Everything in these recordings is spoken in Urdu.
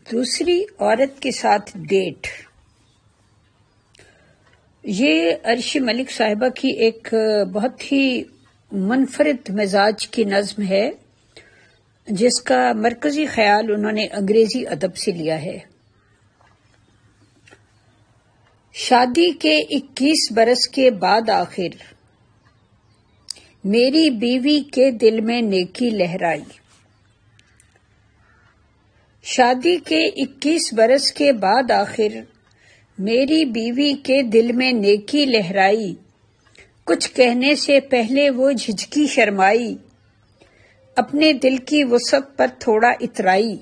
دوسری عورت کے ساتھ ڈیٹ، یہ عرشی ملک صاحبہ کی ایک بہت ہی منفرد مزاج کی نظم ہے جس کا مرکزی خیال انہوں نے انگریزی ادب سے لیا ہے۔ شادی کے 21 برس کے بعد آخر میری بیوی کے دل میں نیکی لہرائی۔ شادی کے 21 برس کے بعد آخر میری بیوی کے دل میں نیکی لہرائی، کچھ کہنے سے پہلے وہ جھجکی شرمائی، اپنے دل کی وسعت پر تھوڑا اترائی،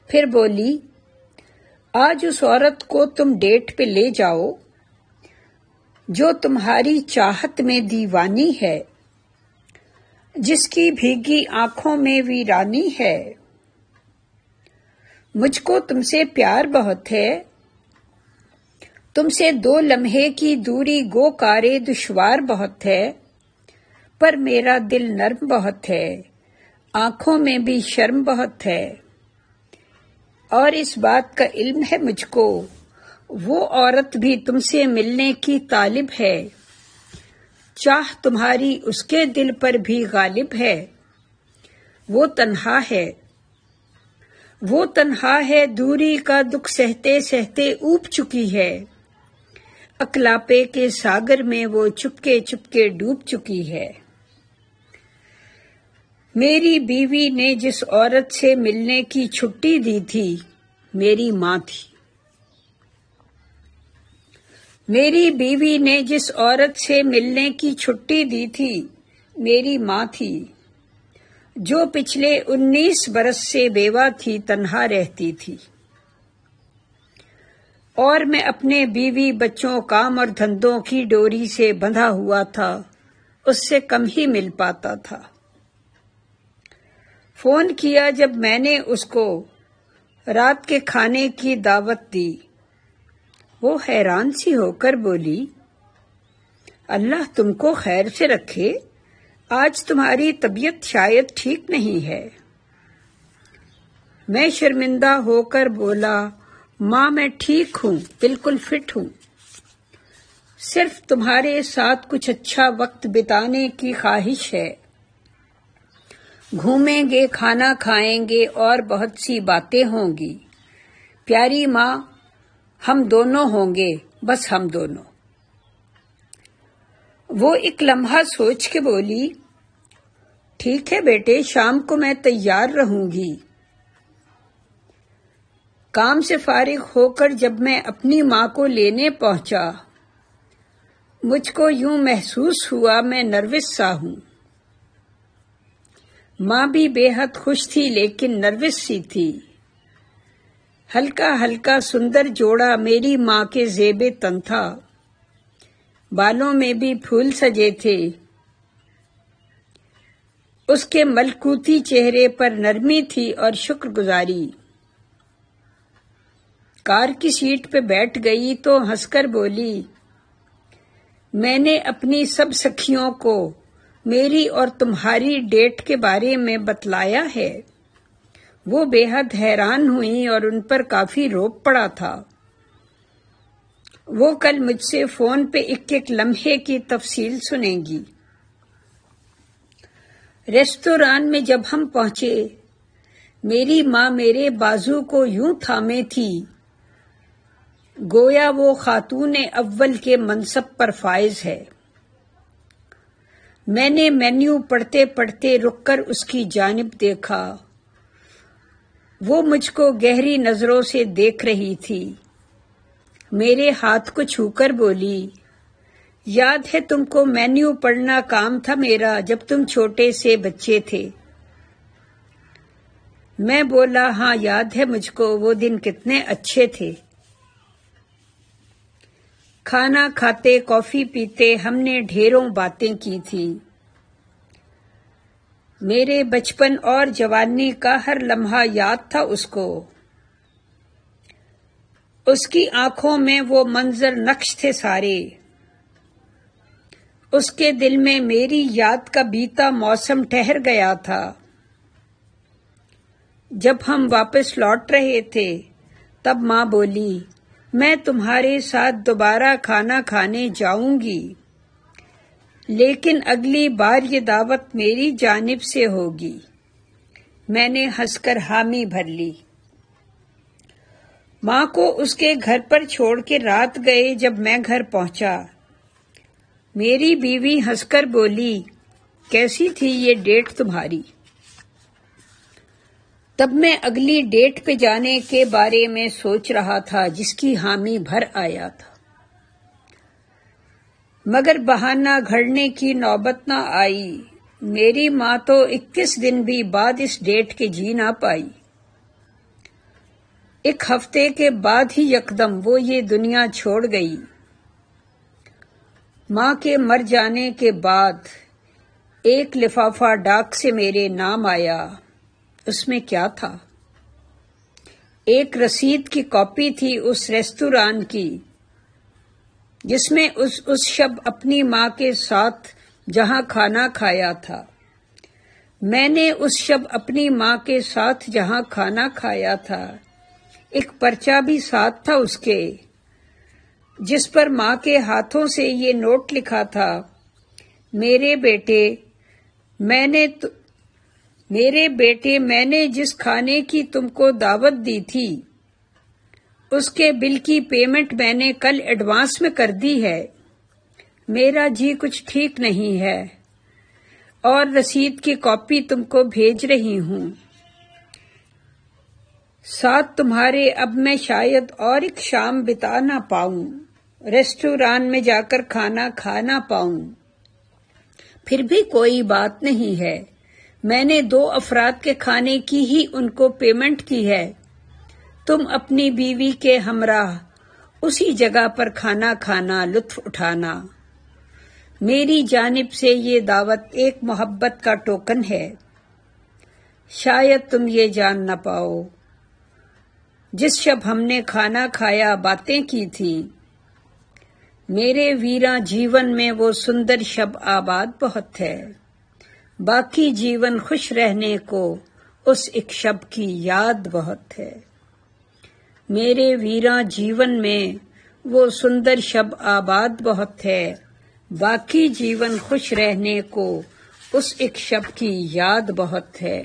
پھر بولی آج اس عورت کو تم ڈیٹ پہ لے جاؤ جو تمہاری چاہت میں دیوانی ہے، جس کی بھیگی آنکھوں میں ویرانی ہے۔ مجھ کو تم سے پیار بہت ہے، تم سے 2 لمحے کی دوری گو کارے دشوار بہت ہے، پر میرا دل نرم بہت ہے، آنکھوں میں بھی شرم بہت ہے، اور اس بات کا علم ہے مجھ کو وہ عورت بھی تم سے ملنے کی طالب ہے، چاہ تمہاری اس کے دل پر بھی غالب ہے، وہ تنہا ہے، وہ تنہا ہے، دوری کا دکھ سہتے سہتے اوب چکی ہے، اکلاپے کے ساگر میں وہ چپکے چپکے ڈوب چکی ہے۔ میری بیوی نے جس عورت سے ملنے کی چھٹی دی تھی میری ماں تھی۔ میری بیوی نے جس عورت سے ملنے کی چھٹی دی تھی میری ماں تھی، جو پچھلے 19 برس سے بیوہ تھی، تنہا رہتی تھی، اور میں اپنے بیوی بچوں کام اور دھندوں کی ڈوری سے بندھا ہوا تھا، اس سے کم ہی مل پاتا تھا۔ فون کیا جب میں نے اس کو، رات کے کھانے کی دعوت دی، وہ حیران سی ہو کر بولی اللہ تم کو خیر سے رکھے، آج تمہاری طبیعت شاید ٹھیک نہیں ہے۔ میں شرمندہ ہو کر بولا ماں میں ٹھیک ہوں، بالکل فٹ ہوں، صرف تمہارے ساتھ کچھ اچھا وقت بتانے کی خواہش ہے، گھومیں گے، کھانا کھائیں گے اور بہت سی باتیں ہوں گی، پیاری ماں ہم دونوں ہوں گے، بس ہم دونوں۔ وہ ایک لمحہ سوچ کے بولی ٹھیک ہے بیٹے، شام کو میں تیار رہوں گی۔ کام سے فارغ ہو کر جب میں اپنی ماں کو لینے پہنچا، مجھ کو یوں محسوس ہوا میں نروس سا ہوں۔ ماں بھی بے حد خوش تھی لیکن نروس سی تھی۔ ہلکا ہلکا سندر جوڑا میری ماں کے زیب تن تھا، بالوں میں بھی پھول سجے تھے، اس کے ملکوتی چہرے پر نرمی تھی اور شکر گزاری۔ کار کی سیٹ پہ بیٹھ گئی تو ہنس کر بولی میں نے اپنی سب سکھیوں کو میری اور تمہاری ڈیٹ کے بارے میں بتلایا ہے، وہ بے حد حیران ہوئیں اور ان پر کافی روب پڑا تھا۔ وہ کل مجھ سے فون پہ ایک ایک لمحے کی تفصیل سنیں گی۔ ریستوران میں جب ہم پہنچے، میری ماں میرے بازو کو یوں تھامے تھی گویا وہ خاتون اول کے منصب پر فائز ہے۔ میں نے مینیو پڑھتے پڑھتے رک کر اس کی جانب دیکھا، وہ مجھ کو گہری نظروں سے دیکھ رہی تھی، میرے ہاتھ کو چھو کر بولی یاد ہے تم کو مینیو پڑھنا کام تھا میرا جب تم چھوٹے سے بچے تھے؟ میں بولا ہاں یاد ہے مجھ کو، وہ دن کتنے اچھے تھے۔ کھانا کھاتے، کافی پیتے ہم نے ڈھیروں باتیں کی تھی، میرے بچپن اور جوانی کا ہر لمحہ یاد تھا اس کو، اس کی آنکھوں میں وہ منظر نقش تھے سارے، اس کے دل میں میری یاد کا بیتا موسم ٹھہر گیا تھا، جب ہم واپس لوٹ رہے تھے تب ماں بولی، میں تمہارے ساتھ دوبارہ کھانا کھانے جاؤں گی، لیکن اگلی بار یہ دعوت میری جانب سے ہوگی۔ میں نے ہنس کر حامی بھر لی۔ ماں کو اس کے گھر پر چھوڑ کے رات گئے جب میں گھر پہنچا، میری بیوی ہنس کر بولی، کیسی تھی یہ ڈیٹ تمہاری؟ تب میں اگلی ڈیٹ پہ جانے کے بارے میں سوچ رہا تھا جس کی حامی بھر آیا تھا، مگر بہانہ گھڑنے کی نوبت نہ آئی۔ میری ماں تو 21 دن بھی بعد اس ڈیٹ کے جی نہ پائی۔ 1 ہفتے کے بعد ہی یکدم وہ یہ دنیا چھوڑ گئی۔ ماں کے مر جانے کے بعد ایک لفافہ ڈاک سے میرے نام آیا۔ اس میں کیا تھا؟ ایک رسید کی کاپی تھی اس ریستوران کی جس میں اس شب اپنی ماں کے ساتھ جہاں کھانا کھایا تھا۔ میں نے اس شب اپنی ماں کے ساتھ جہاں کھانا کھایا تھا، ایک پرچہ بھی ساتھ تھا اس کے، جس پر ماں کے ہاتھوں سے یہ نوٹ لکھا تھا، میرے بیٹے میں نے جس کھانے کی تم کو دعوت دی تھی اس کے بل کی پیمنٹ میں نے کل ایڈوانس میں کر دی ہے۔ میرا جی کچھ ٹھیک نہیں ہے اور رسید کی کاپی تم کو بھیج رہی ہوں۔ ساتھ تمہارے اب میں شاید اور ایک شام بتا نہ پاؤں، ریسٹوران میں جا کر کھانا کھا نہ پاؤں۔ پھر بھی کوئی بات نہیں ہے، میں نے 2 افراد کے کھانے کی ہی ان کو پیمنٹ کی ہے۔ تم اپنی بیوی کے ہمراہ اسی جگہ پر کھانا کھانا، لطف اٹھانا۔ میری جانب سے یہ دعوت ایک محبت کا ٹوکن ہے۔ شاید تم یہ جان نہ پاؤ، جس شب ہم نے کھانا کھایا، باتیں کی تھیں، میرے ویراں جیون میں وہ سندر شب آباد بہت ہے۔ باقی جیون خوش رہنے کو اس ایک شب کی یاد بہت ہے۔ میرے ویراں جیون میں وہ سندر شب آباد بہت ہے، باقی جیون خوش رہنے کو اس ایک شب کی یاد بہت ہے۔